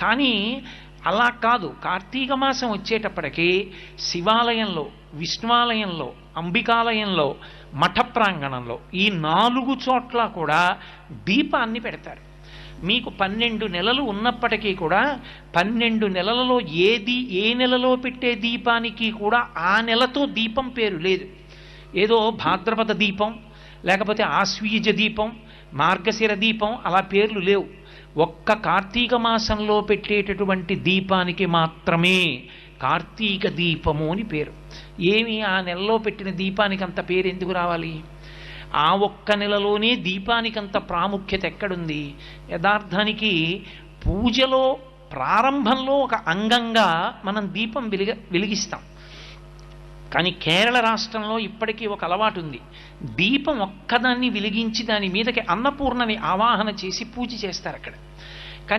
కానీ అలా కాదు, కార్తీక మాసం వచ్చేటప్పటికీ శివాలయంలో, విష్ణువాలయంలో, అంబికాలయంలో, మఠ ప్రాంగణంలో ఈ 4 చోట్ల కూడా దీపాన్ని పెడతారు. మీకు 12 నెలలు ఉన్నప్పటికీ కూడా 12 నెలలలో ఏ నెలలో పెట్టే దీపానికి కూడా ఆ నెలతో దీపం పేరు లేదు. ఏదో భాద్రపద దీపం, లేకపోతే ఆశ్వీజ దీపం, మార్గశిర దీపం అలా పేర్లు లేవు. ఒక్క కార్తీక మాసంలో పెట్టేటటువంటి దీపానికి మాత్రమే కార్తీక దీపము అని పేరు. ఏమి ఆ నెలలో పెట్టిన దీపానికి అంత పేరు ఎందుకు రావాలి? ఆ ఒక్క నెలలోనే దీపానికంత ప్రాముఖ్యత ఎక్కడుంది? యథార్థానికి పూజలో ప్రారంభంలో ఒక అంగంగా మనం దీపం వెలిగిస్తాం. కానీ కేరళ రాష్ట్రంలో ఇప్పటికీ ఒక అలవాటు ఉంది. దీపం ఒక్కదాన్ని వెలిగించి దాని మీదకి అన్నపూర్ణని ఆవాహన చేసి పూజ చేస్తారు అక్కడ.